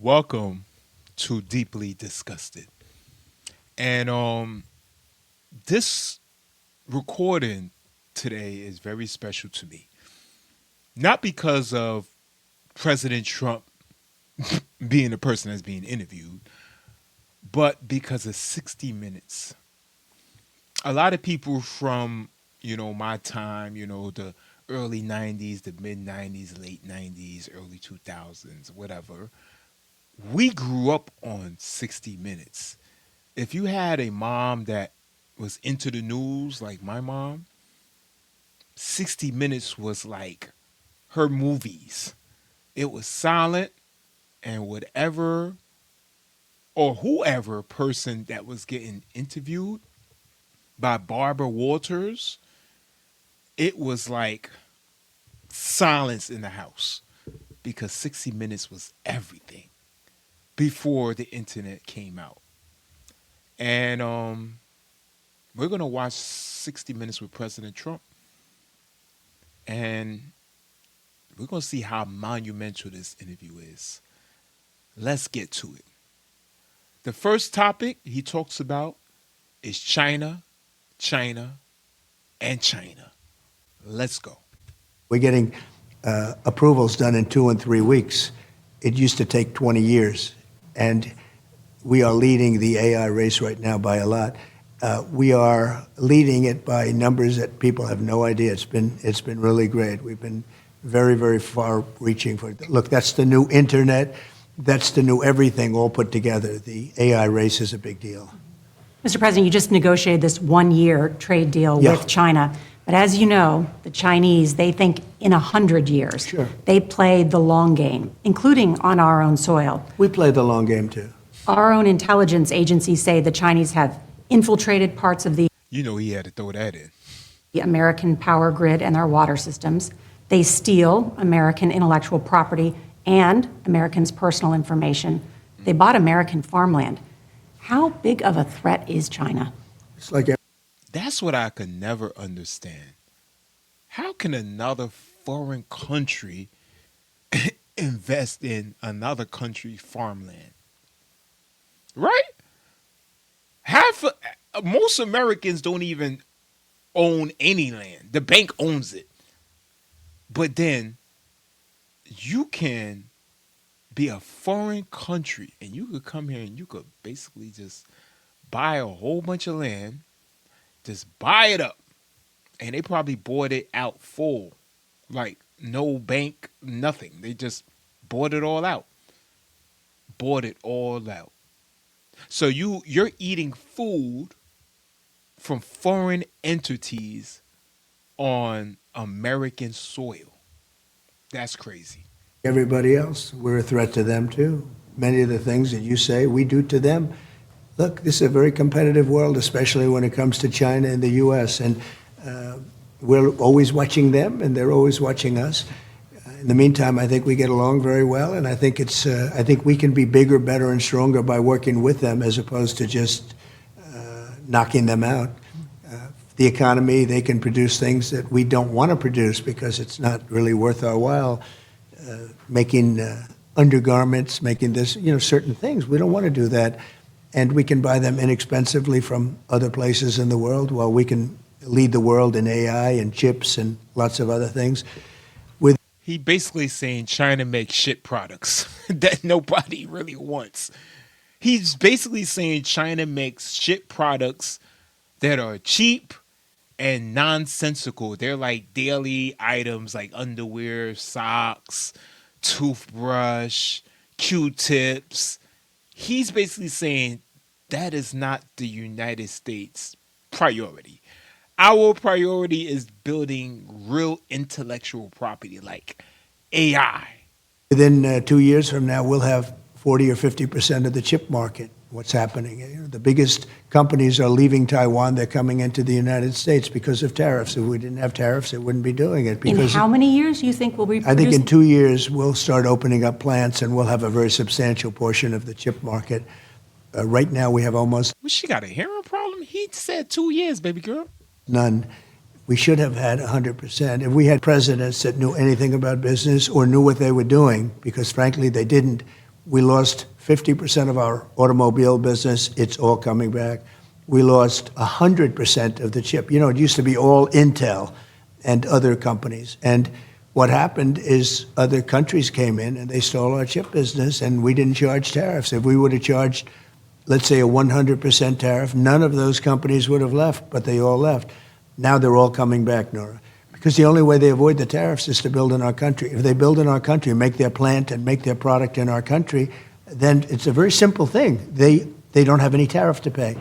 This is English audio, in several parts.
Welcome to Deeply Disgusted. And this recording today is very special to me. Not because of President Trump being the person that's being interviewed, but because of 60 Minutes. A lot of people from, my time, the early 90s, the mid 90s, late 90s, early 2000s, whatever, we grew up on 60 Minutes. If you had a mom that was into the news like my mom, 60 Minutes was like her movies. It was silent, and whatever or whoever person that was getting interviewed by Barbara Walters, it was like silence in the house because 60 Minutes was everything before the internet came out. And we're going to watch 60 Minutes with President Trump. And we're going to see how monumental this interview is. Let's get to it. The first topic he talks about is China, China, and China. Let's go. We're getting approvals done in 2 and 3 weeks. It used to take 20 years. And we are leading the AI race right now by a lot. We are leading it by numbers that people have no idea. It's been really great. We've been very, very far-reaching. Look, that's the new internet. That's the new everything all put together. The AI race is a big deal. Mr. President, you just negotiated this one-year trade deal with China. But as you know, the Chinese, they think in 100 years. Sure. They play the long game, including on our own soil. We play the long game, too. Our own intelligence agencies say the Chinese have infiltrated parts of the He had to throw that in. American power grid and their water systems. They steal American intellectual property and Americans' personal information. They bought American farmland. How big of a threat is China? It's like That's what I could never understand. How can another foreign country invest in another country's farmland? Right? Most Americans don't even own any land. The bank owns it. But then you can be a foreign country and you could come here and you could basically just buy a whole bunch of land, just buy it up. And they probably bought it out full. Like no bank, nothing. They just bought it all out. Bought it all out. So you're eating food from foreign entities on American soil. That's crazy. everybody else. We're a threat to them, too. Many of the things that you say, we do to them. Look, this is a very competitive world, especially when it comes to China and the U.S., and we're always watching them, and they're always watching us. In the meantime, I think we get along very well, and I think I think we can be bigger, better, and stronger by working with them as opposed to just knocking them out. The economy, they can produce things that we don't want to produce because it's not really worth our while. Making undergarments, making this, certain things. We don't want to do that, and we can buy them inexpensively from other places in the world while we can lead the world in AI and chips and lots of other things. He basically saying China makes shit products that nobody really wants. He's basically saying China makes shit products that are cheap and nonsensical. They're like daily items like underwear, socks, toothbrush, Q-tips. He's basically saying that is not the United States priority. Our priority is building real intellectual property like AI. Within 2 years from now, we'll have 40 or 50% of the chip market. What's happening? The biggest companies are leaving Taiwan. They're coming into the United States because of tariffs. If we didn't have tariffs, they wouldn't be doing it. In how many years you think we'll be producing? I think in 2 years, we'll start opening up plants, and we'll have a very substantial portion of the chip market. Right now, we have almost Well, she got a hearing problem? He said 2 years, baby girl. none. We should have had 100%. If we had presidents that knew anything about business or knew what they were doing, because frankly they didn't, We lost 50% of our automobile business. It's all coming back. We lost 100% of the chip. You know, it used to be all Intel and other companies. And what happened is other countries came in and they stole our chip business, and we didn't charge tariffs. If we would have charged, let's say, a 100% tariff, none of those companies would have left, but they all left. Now they're all coming back, Nora, because the only way they avoid the tariffs is to build in our country. If they build in our country, make their plant and make their product in our country, then it's a very simple thing. They don't have any tariff to pay,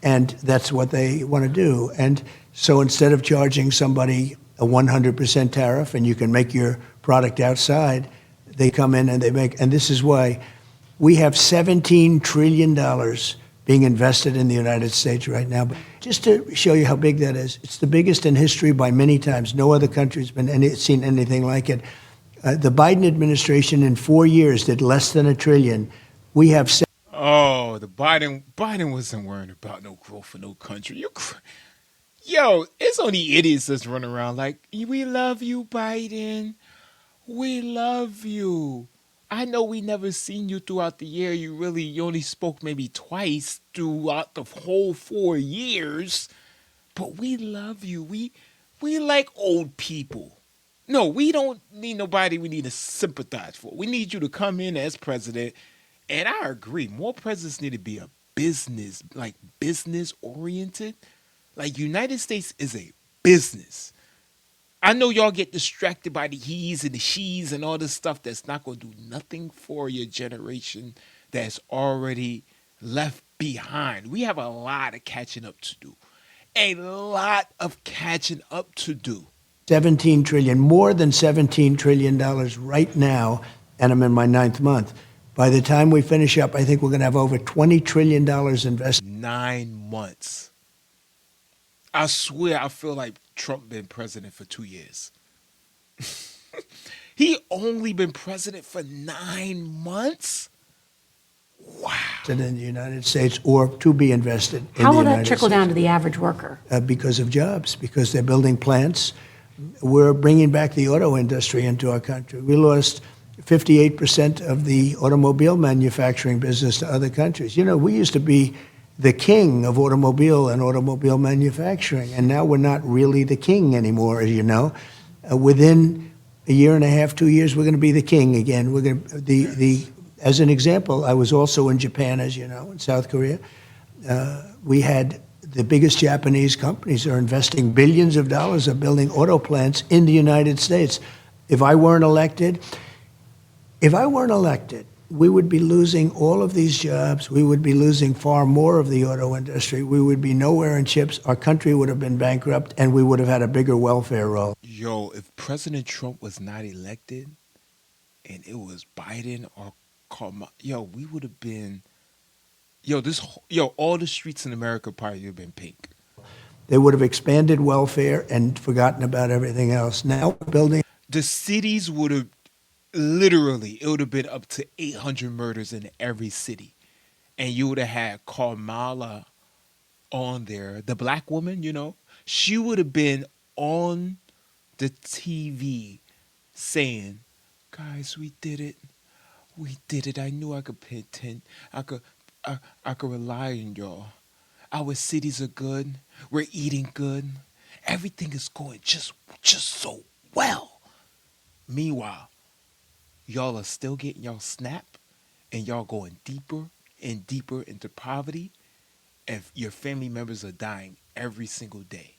and that's what they want to do. And so instead of charging somebody a 100% tariff and you can make your product outside, they come in and they make, and this is why we have $17 trillion being invested in the United States right now. But just to show you how big that is, it's the biggest in history by many times. No other country's seen anything like it. The Biden administration in 4 years did less than $1 trillion. We have Oh, the Biden wasn't worrying about no growth for no country. Yo, it's only idiots that's running around like, we love you, Biden. We love you. I know we never seen you throughout the year. You only spoke maybe twice throughout the whole 4 years. But we love you. We like old people. No, we don't need nobody we need to sympathize for. We need you to come in as president. And I agree, more presidents need to be a business oriented. Like, United States is a business. I know y'all get distracted by the he's and the she's and all this stuff that's not going to do nothing for your generation that's already left behind. We have a lot of catching up to do. A lot of catching up to do. 17 trillion, more than $17 trillion right now, and I'm in my 9th month. By the time we finish up, I think we're going to have over $20 trillion invested. 9 months. I swear I feel like Trump been president for 2 years. He only been president for 9 months? Wow. In the United States, or to be invested in the United States. How will that trickle down to the average worker? Because of jobs, because they're building plants. We're bringing back the auto industry into our country. We lost 58% of the automobile manufacturing business to other countries. You know, we used to be the king of automobile and automobile manufacturing, and now we're not really the king anymore, as you know. Within a year and a half, 2 years, we're going to be the king again. We're going to, as an example, I was also in Japan, as you know, in South Korea. We had the biggest Japanese companies are investing billions of dollars of building auto plants in the United States. If I weren't elected, we would be losing all of these jobs. We would be losing far more of the auto industry. We would be nowhere in chips. Our country would have been bankrupt, and we would have had a bigger welfare roll. Yo, if President Trump was not elected and it was Biden or Kamala, we would have been, all the streets in America probably would have been pink. They would have expanded welfare and forgotten about everything else. Now building. The cities would have, literally, it would have been up to 800 murders in every city. And you would have had Kamala on there, the black woman, she would have been on the TV saying, guys, we did it. We did it. I knew I could pay attention. I could rely on y'all. Our cities are good. We're eating good. Everything is going just so well. Meanwhile, y'all are still getting y'all snap, and y'all going deeper and deeper into poverty, and your family members are dying every single day.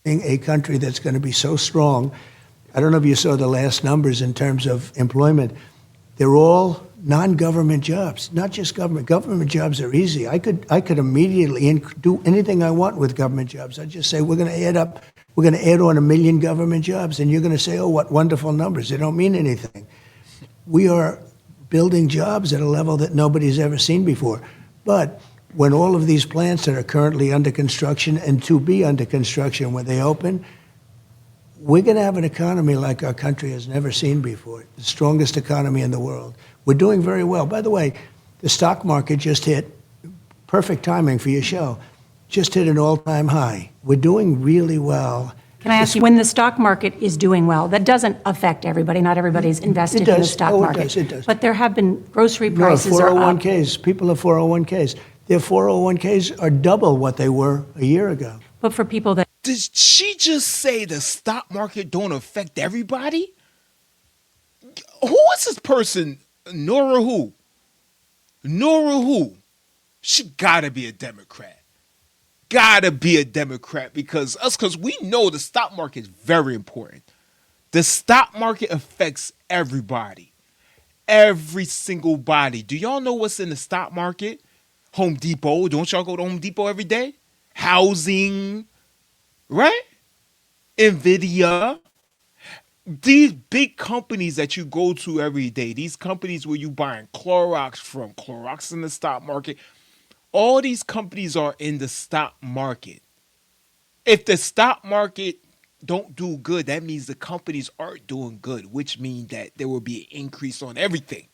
A country that's going to be so strong. I don't know if you saw the last numbers in terms of employment. They're all non-government jobs, not just government. Government jobs are easy. I could immediately do anything I want with government jobs. I just say we're going to add on 1 million government jobs, and you're going to say, oh, what wonderful numbers. They don't mean anything. We are building jobs at a level that nobody's ever seen before. But when all of these plants that are currently under construction and to be under construction, when they open, we're going to have an economy like our country has never seen before, the strongest economy in the world. We're doing very well. By the way, the stock market just hit, perfect timing for your show, just hit an all-time high. We're doing really well, Can I ask you, when the stock market is doing well, that doesn't affect everybody, not everybody's invested in the does. stock Oh, it market. does, it does. But there have been, grocery No, prices are up. 401ks, people have 401ks. Their 401ks are double what they were a year ago. But for people that Did she just say the stock market don't affect everybody? Who is this person? Nora who? Nora who? She gotta be a Democrat. Gotta be a Democrat because we know the stock market is very important. The stock market affects everybody. Every single body. Do y'all know what's in the stock market? Home Depot. Don't y'all go to Home Depot every day? Housing, right? Nvidia. These big companies that you go to every day, these companies where you buying Clorox from, Clorox in the stock market, all these companies are in the stock market. If the stock market don't do good, that means the companies aren't doing good, which means that there will be an increase on everything.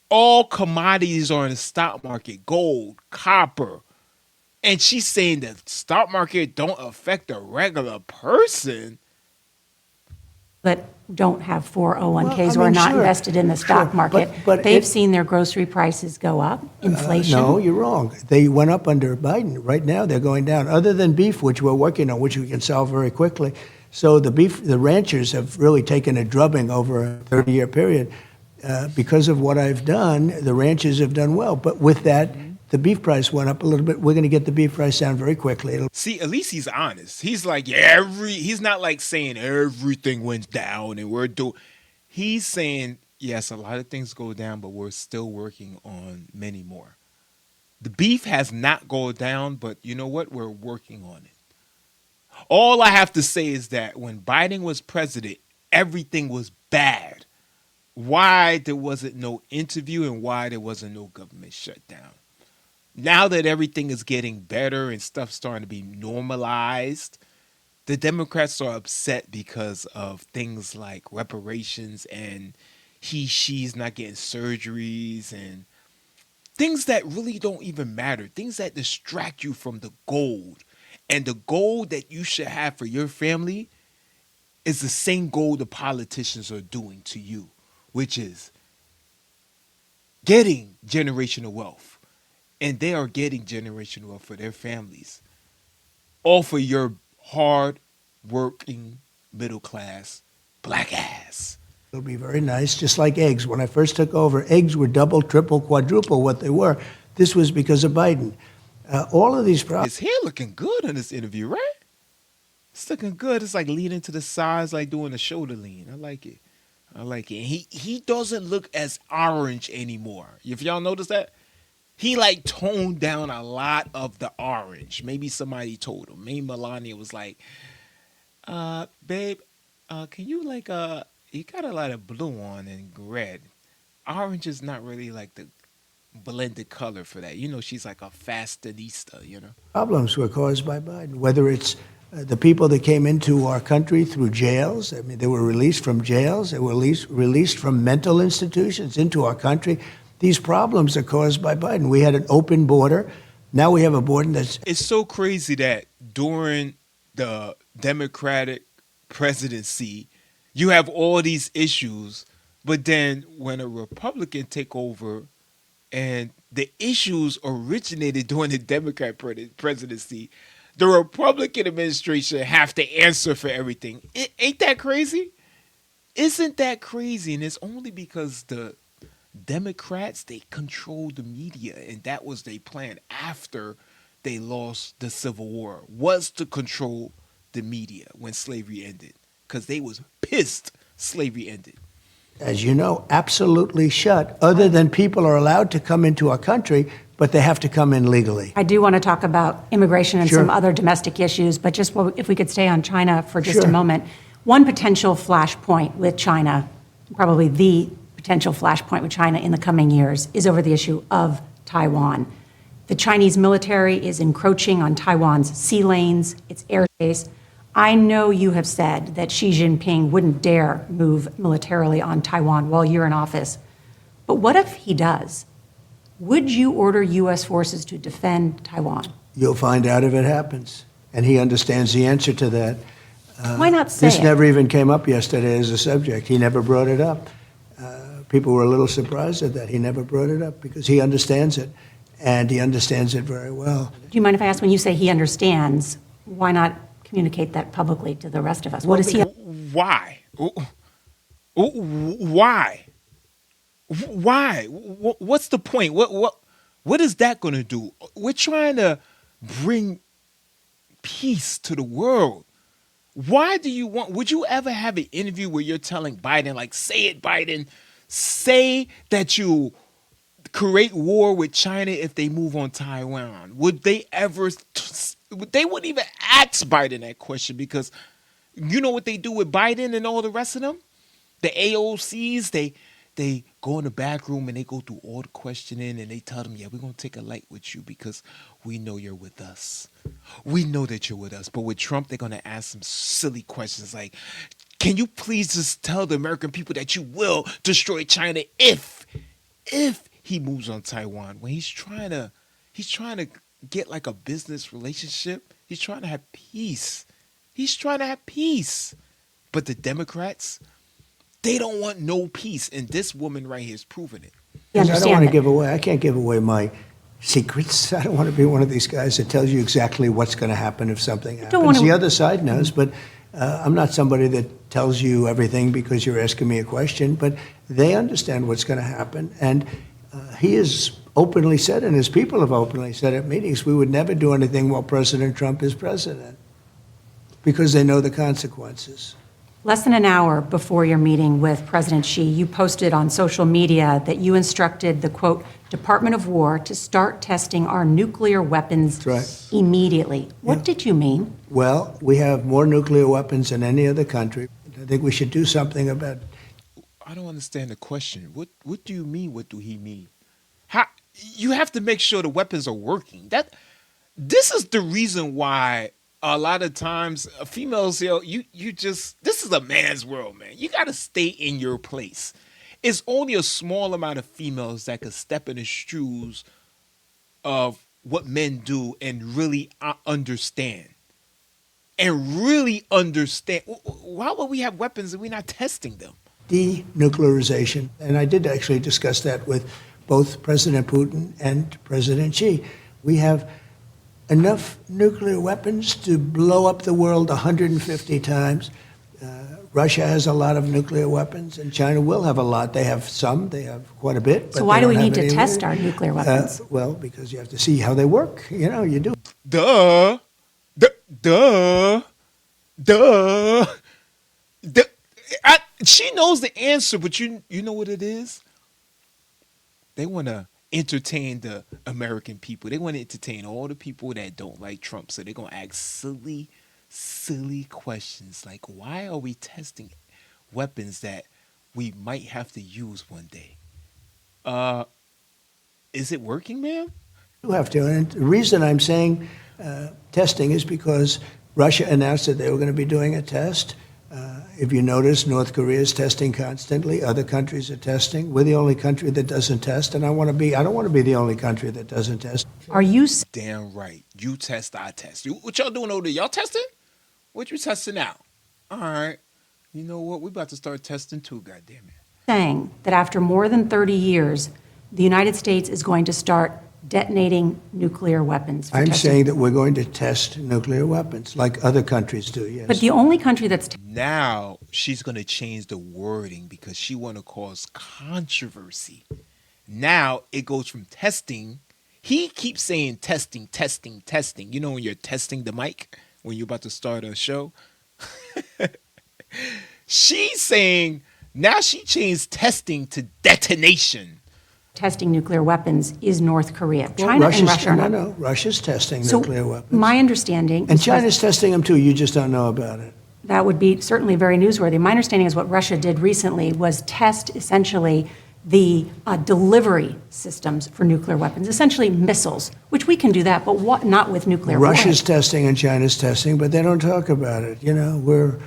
All commodities are in the stock market, gold, copper. And she's saying the stock market don't affect the regular person. that don't have 401ks Well, I or are mean, not sure, invested in the stock sure, market, but they've it- seen their grocery prices go up, inflation. No, you're wrong. They went up under Biden. Right now, they're going down. Other than beef, which we're working on, which we can solve very quickly. So the ranchers have really taken a drubbing over a 30-year period. Because of what I've done, the ranchers have done well. But with that, the beef price went up a little bit. We're going to get the beef price down very quickly. See, at least he's honest. He's like, yeah, he's not like saying everything went down and we're doing. He's saying, yes, a lot of things go down, but we're still working on many more. The beef has not gone down, but you know what? We're working on it. All I have to say is that when Biden was president, everything was bad. Why there wasn't no interview and why there wasn't no government shutdown. Now that everything is getting better and stuff's starting to be normalized, the Democrats are upset because of things like reparations and she's not getting surgeries and things that really don't even matter, things that distract you from the goal. And the goal that you should have for your family is the same goal the politicians are doing to you, which is getting generational wealth. And they are getting generational wealth for their families. All for your hard working middle class black ass. It'll be very nice, just like eggs. When I first took over, eggs were double, triple, quadruple what they were. This was because of Biden. All of these problems. His hair looking good in this interview, right? It's looking good. It's like leaning to the sides, like doing a shoulder lean. I like it. I like it. He doesn't look as orange anymore. If y'all notice that, he like toned down a lot of the orange. Maybe somebody told him. Maybe Melania was like, babe, can you like you got a lot of blue on and red. Orange is not really like the blended color for that. You know, she's like a fashionista, you know. Problems were caused by Biden, whether it's the people that came into our country through jails. I mean, they were released from jails. They were released from mental institutions into our country. These problems are caused by Biden. We had an open border. Now we have a border that's... It's so crazy that during the Democratic presidency, you have all these issues, but then when a Republican take over and the issues originated during the Democrat presidency, the Republican administration have to answer for everything. Ain't that crazy? Isn't that crazy? And it's only because the Democrats, they control the media, and that was their plan after they lost the Civil War, was to control the media when slavery ended, because they was pissed slavery ended. As you know, absolutely shut, other than people are allowed to come into our country, but they have to come in legally. I do want to talk about immigration and Sure. some other domestic issues, but just if we could stay on China for just a Sure. moment. One potential flashpoint with China, probably the potential flashpoint with China in the coming years, is over the issue of Taiwan. The Chinese military is encroaching on Taiwan's sea lanes, its airspace. I know you have said that Xi Jinping wouldn't dare move militarily on Taiwan while you're in office. But what if he does? Would you order U.S. forces to defend Taiwan? You'll find out if it happens. And he understands the answer to that. Why not say This it? never even came up yesterday as a subject. He never brought it up. People were a little surprised at that. He never brought it up because he understands it, and he understands it very well. Do you mind if I ask, when you say he understands, why not communicate that publicly to the rest of us? What is he? Why? Why? Why? What's the point? What is that going to do? We're trying to bring peace to the world. Why do you want? Would you ever have an interview where you're telling Biden, like, say it, Biden, say that you create war with China if they move on Taiwan? Would they ever? They wouldn't even ask Biden that question, because you know what they do with Biden and all the rest of them? The AOCs, they go in the back room and they go through all the questioning and they tell them, yeah, we're going to take a light with you because we know you're with us. We know that you're with us. But with Trump, they're going to ask some silly questions like, can you please just tell the American people that you will destroy China if he moves on Taiwan? When he's trying to get like a business relationship. He's trying to have peace. But the Democrats, they don't want no peace, and this woman right here is proving it. You I don't want understand to that? give away. I can't give away my secrets. I don't want to be one of these guys that tells you exactly what's going to happen if something don't happens. want to- The other side knows, but I'm not somebody that tells you everything because you're asking me a question. But they understand what's going to happen, and he has openly said, and his people have openly said at meetings, we would never do anything while President Trump is president, because they know the consequences. Less than an hour before your meeting with President Xi, you posted on social media that you instructed the, quote, Department of War to start testing our nuclear weapons That's right. immediately. What Yeah. did you mean? Well, we have more nuclear weapons than any other country. I think we should do something about it. I don't understand the question. What do you mean? What do he mean? How you have to make sure the weapons are working. This is the reason why a lot of times females, you just, this is a man's world, man. You got to stay in your place. It's only a small amount of females that could step in the shoes of what men do and really understand. Why would we have weapons and we're not testing them? Denuclearization. And I did actually discuss that with both President Putin and President Xi. We have enough nuclear weapons to blow up the world 150 times. Russia has a lot of nuclear weapons, and China will have a lot. They have some, they have quite a bit. So why do we need to test our nuclear weapons? Well, because you have to see how they work. You do. Duh. She knows the answer, but you know what it is? They want to entertain the American people. They want to entertain all the people that don't like Trump. So they're going to ask silly questions like, why are we testing weapons that we might have to use one day? Is it working, ma'am? You have to. And the reason I'm saying testing is because Russia announced that they were going to be doing a test. If you notice, North Korea is testing constantly. Other countries are testing. We're the only country that doesn't test, and I don't want to be the only country that doesn't test. Are you Damn right. You test, I test. What y'all doing over there? Y'all testing? What you testing out? All right. You know what? We're about to start testing too, goddammit. saying that after more than 30 years, the United States is going to start detonating nuclear weapons? for I'm testing? saying that we're going to test nuclear weapons like other countries do, yes. But the only country that's Now she's going to change the wording because she want to cause controversy. Now it goes from testing. He keeps saying testing. You know when you're testing the mic when you're about to start a show? She's saying now she changed testing to detonation. testing nuclear weapons is North Korea. Well, China and Russia are not. No, Russia's testing So nuclear weapons. my understanding And is China's testing them too, you just don't know about it. that would be certainly very newsworthy. My understanding is what Russia did recently was test essentially the delivery systems for nuclear weapons, essentially missiles, which we can do that, but not with nuclear Russia's warheads. testing and China's testing, but they don't talk about it. We're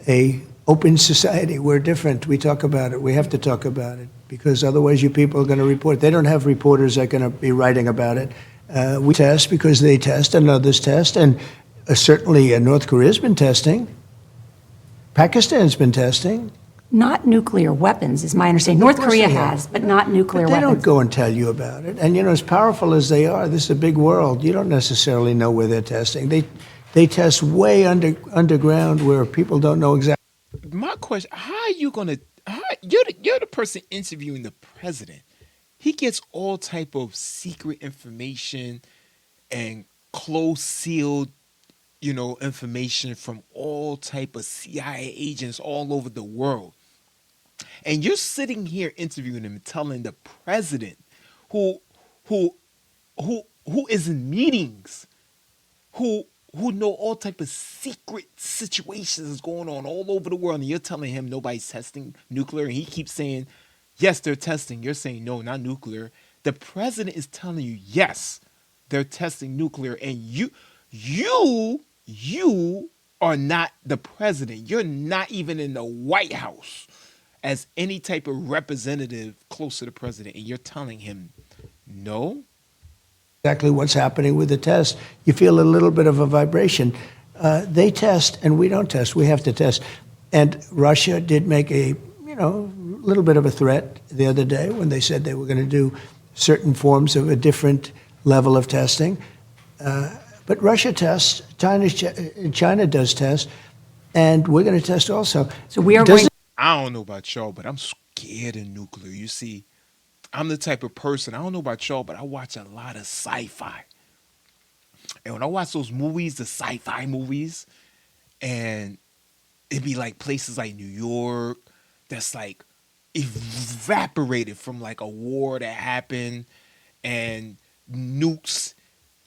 a open society. We're different. We talk about it. We have to talk about it because otherwise you people are going to report. They don't have reporters that are going to be writing about it. We test because they test and others test, and certainly North Korea's been testing. Pakistan's been testing. Not nuclear weapons, is my understanding. Of North course Korea they have. has, but not nuclear But they don't weapons. go and tell you about it. And, as powerful as they are, this is a big world. You don't necessarily know where they're testing. They test way underground where people don't know exactly. My question: how are you gonna? You're the person interviewing the president. He gets all type of secret information and close sealed, information from all type of CIA agents all over the world. And you're sitting here interviewing him and telling the president who who who is in meetings, who who know all type of secret situations is going on all over the world, and you're telling him nobody's testing nuclear, and he keeps saying, yes, they're testing. You're saying no, not nuclear. The president is telling you, yes, they're testing nuclear, and you are not the president. You're not even in the White House as any type of representative close to the president, and you're telling him no. Exactly what's happening with the test. You feel a little bit of a vibration. They test and we don't test. We have to test. And Russia did make a little bit of a threat the other day when they said they were going to do certain forms of a different level of testing. But Russia tests, China does test, and we're going to test also. So we are Does going. I don't know about y'all, but I'm scared of nuclear. You see, I'm the type of person, I don't know about y'all, but I watch a lot of sci-fi. And when I watch those movies, the sci-fi movies, and it'd be like places like New York that's like evaporated from like a war that happened, and nukes,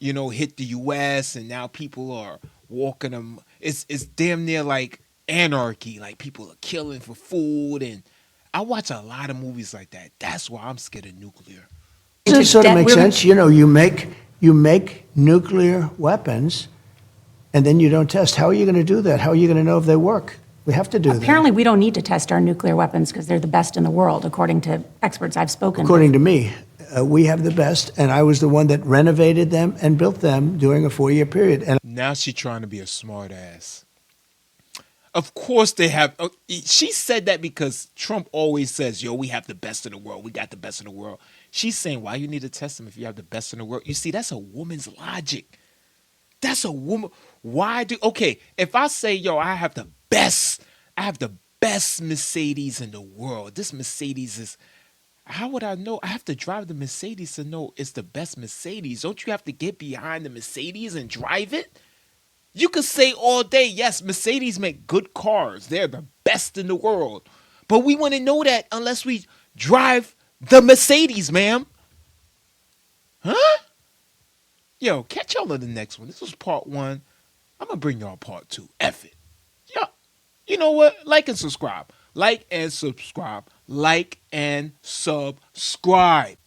hit the US, and now people are walking them. It's damn near like anarchy. Like people are killing for food, and I watch a lot of movies like that. That's why I'm scared of nuclear. Does it sort of make we're- sense? You make nuclear weapons, and then you don't test. How are you going to do that? How are you going to know if they work? We have to do that. Apparently, we don't need to test our nuclear weapons because they're the best in the world, according to experts I've spoken According with. to me, we have the best, and I was the one that renovated them and built them during a 4-year period. And Now she's trying to be a smart ass. Of course they have. She said that because Trump always says, yo, we have the best in the world. We got the best in the world. She's saying, why you need to test them if you have the best in the world? You see, that's a woman's logic. That's a woman. Okay, if I say, yo, I have the best Mercedes in the world. This Mercedes is, how would I know? I have to drive the Mercedes to know it's the best Mercedes. Don't you have to get behind the Mercedes and drive it? You could say all day, yes, Mercedes make good cars. They're the best in the world. But we wouldn't know that unless we drive the Mercedes, ma'am. Huh? Yo, catch y'all in the next one. This was part 1. I'm going to bring y'all part 2. F it. Yo, you know what? Like and subscribe. Like and subscribe. Like and subscribe.